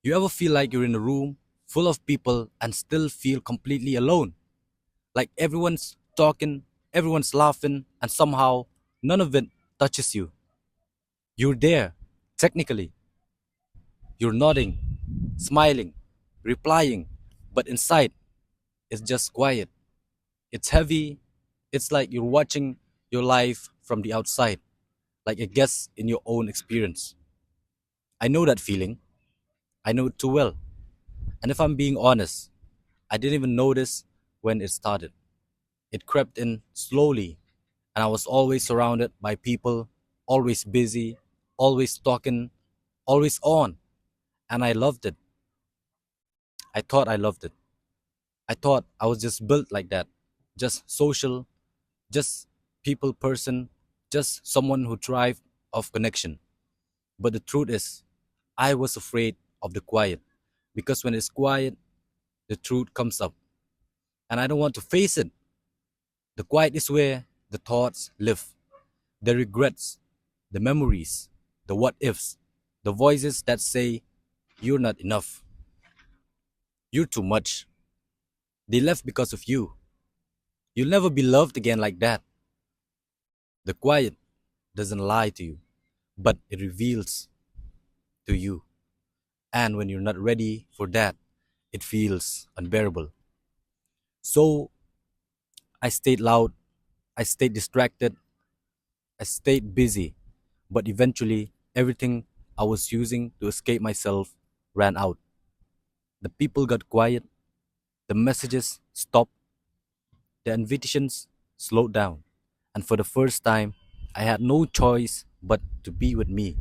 You ever feel like you're in a room full of people and still feel completely alone? Like everyone's talking, everyone's laughing, and somehow none of it touches you. You're there, technically. You're nodding, smiling, replying, but inside it's just quiet. It's heavy. It's like you're watching your life from the outside, like a guest in your own experience. I know that feeling. I know it too well. And if I'm being honest, I didn't even notice when it started. It crept in slowly, and I was always surrounded by people, always busy, always talking, always on. And I loved it. I thought I loved it. I thought I was just built like that, just social, just people person, just someone who thrived of connection. But the truth is, I was afraid of the quiet because when it's quiet, the truth comes up, and I don't want to face it. The quiet is where the thoughts live, the regrets, the memories, the what ifs, the voices that say, "You're not enough, you're too much, they left because of you, you'll never be loved again like that." The quiet doesn't lie to you, but it reveals to you. And when you're not ready for that, it feels unbearable. So I stayed loud, I stayed distracted, I stayed busy, but eventually everything I was using to escape myself ran out. The people got quiet, the messages stopped, the invitations slowed down, and for the first time, I had no choice but to be with me.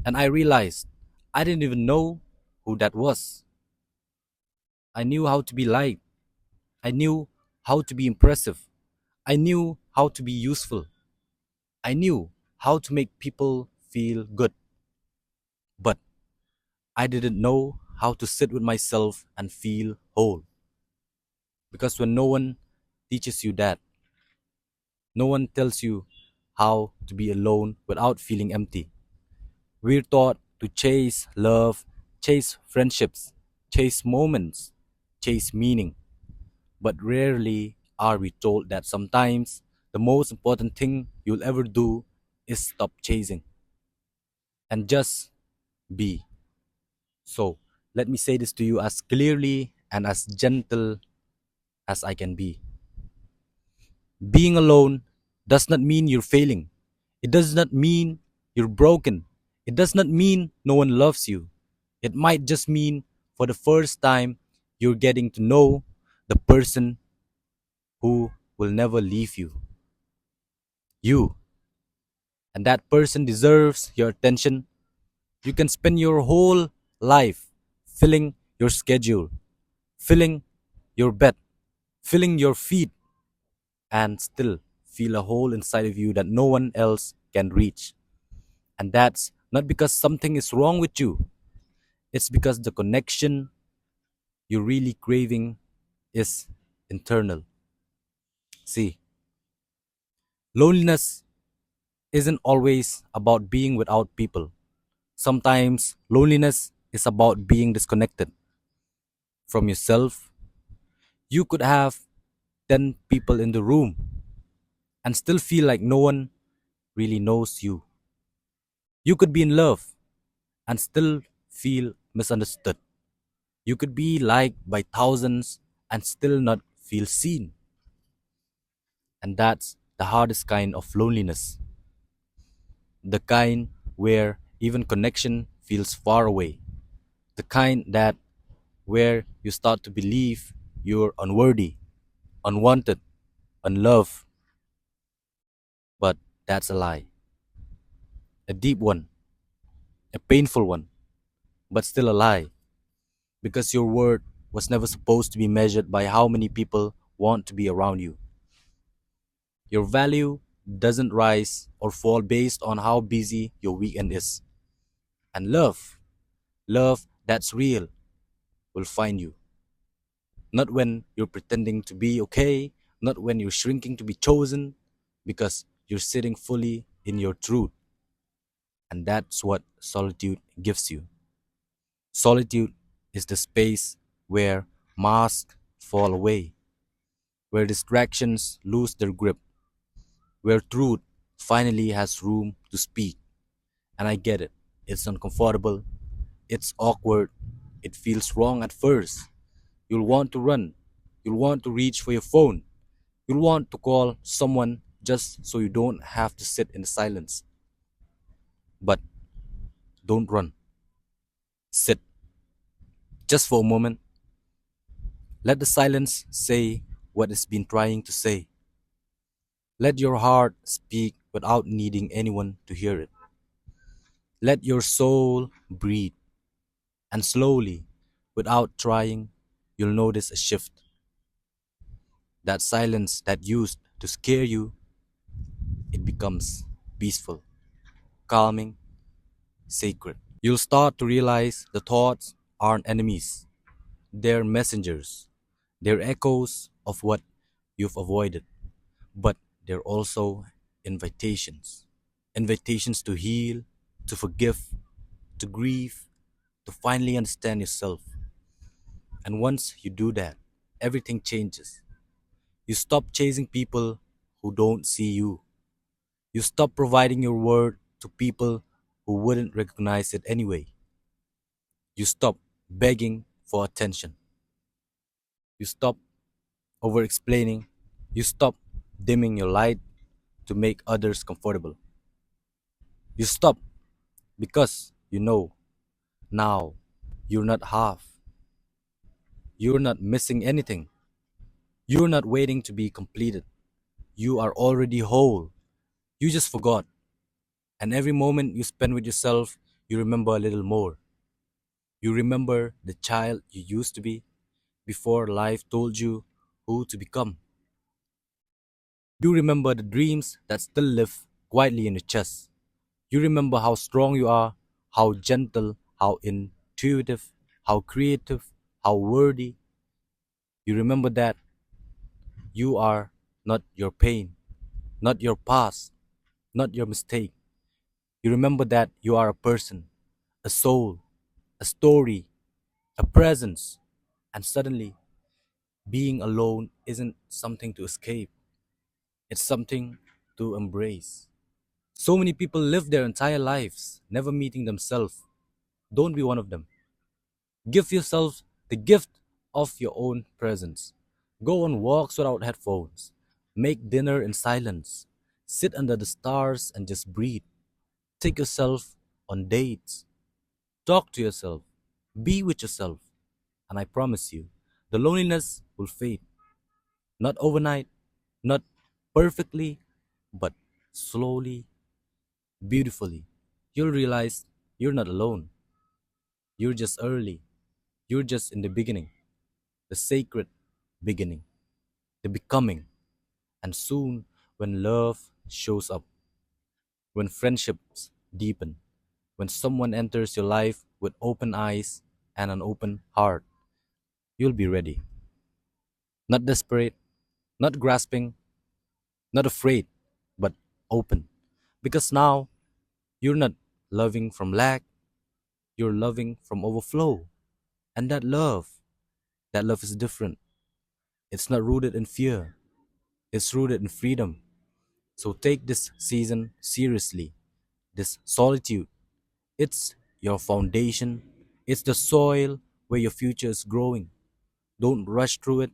And I realized I didn't even know who that was. I knew how to be liked, I knew how to be impressive, I knew how to be useful, I knew how to make people feel good, but I didn't know how to sit with myself and feel whole. Because when no one teaches you that, no one tells you how to be alone without feeling empty. We're taught to chase love, chase friendships, chase moments, chase meaning, but rarely are we told that sometimes the most important thing you'll ever do is stop chasing and just be. So, let me say this to you as clearly and as gentle as I can be. Being alone does not mean you're failing. It does not mean you're broken. It does not mean no one loves you. It might just mean for the first time you're getting to know the person who will never leave you. You. And that person deserves your attention. You can spend your whole life filling your schedule, filling your bed, filling your feet, and still feel a hole inside of you that no one else can reach. And that's not because something is wrong with you, it's because the connection you're really craving is internal. See, loneliness isn't always about being without people. Sometimes loneliness is about being disconnected from yourself. You could have 10 people in the room and still feel like no one really knows you. You could be in love and still feel misunderstood. You could be liked by thousands and still not feel seen. And that's the hardest kind of loneliness. The kind where even connection feels far away. The kind that where you start to believe you're unworthy, unwanted, unloved. But that's a lie. A deep one, a painful one, but still a lie. Because your worth was never supposed to be measured by how many people want to be around you. Your value doesn't rise or fall based on how busy your weekend is. And love that's real, will find you. Not when you're pretending to be okay, not when you're shrinking to be chosen, because you're sitting fully in your truth. And that's what solitude gives you. Solitude is the space where masks fall away, where distractions lose their grip, where truth finally has room to speak. And I get it. It's uncomfortable, it's awkward, it feels wrong at first. You'll want to run, you'll want to reach for your phone, you'll want to call someone just so you don't have to sit in the silence. But don't run. Sit just for a moment. Let the silence say what it's been trying to say. Let your heart speak without needing anyone to hear it. Let your soul breathe. And slowly, without trying, you'll notice a shift. That silence that used to scare you, it becomes peaceful, calming, sacred. You'll start to realize the thoughts aren't enemies, they're messengers. They're echoes of what you've avoided, but they're also invitations. Invitations to heal, to forgive, to grieve, to finally understand yourself. And once you do that, everything changes. You stop chasing people who don't see you. You stop providing your word to people who wouldn't recognize it anyway. You stop begging for attention. You stop over explaining. You stop dimming your light to make others comfortable. You stop because you know now you're not half. You're not missing anything. You're not waiting to be completed. You are already whole. You just forgot. And every moment you spend with yourself, you remember a little more. You remember the child you used to be before life told you who to become. You remember the dreams that still live quietly in your chest. You remember how strong you are, how gentle, how intuitive, how creative, how worthy. You remember that you are not your pain, not your past, not your mistake. You remember that you are a person, a soul, a story, a presence. And suddenly, being alone isn't something to escape, it's something to embrace. So many people live their entire lives never meeting themselves. Don't be one of them. Give yourself the gift of your own presence. Go on walks without headphones. Make dinner in silence. Sit under the stars and just breathe. Take yourself on dates. Talk to yourself. Be with yourself. And I promise you, the loneliness will fade. Not overnight, not perfectly, but slowly, beautifully. You'll realize you're not alone. You're just early. You're just in the beginning, the sacred beginning, the becoming. And soon, when love shows up, when friendships deepen, when someone enters your life with open eyes and an open heart, you'll be ready. Not desperate, not grasping, not afraid, but open. Because now you're not loving from lack, you're loving from overflow. And that love is different. It's not rooted in fear, it's rooted in freedom. So take this season seriously. This solitude, it's your foundation, it's the soil where your future is growing. Don't rush through it,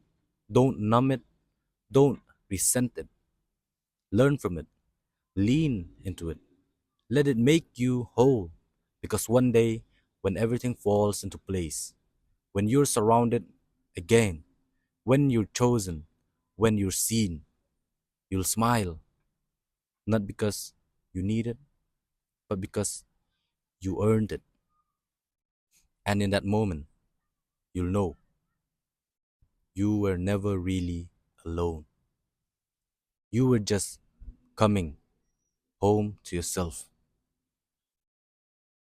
don't numb it, don't resent it. Learn from it, lean into it. Let it make you whole. Because one day, when everything falls into place, when you're surrounded again, when you're chosen, when you're seen, you'll smile, not because you need it, but because you earned it. And in that moment, you'll know you were never really alone. You were just coming home to yourself.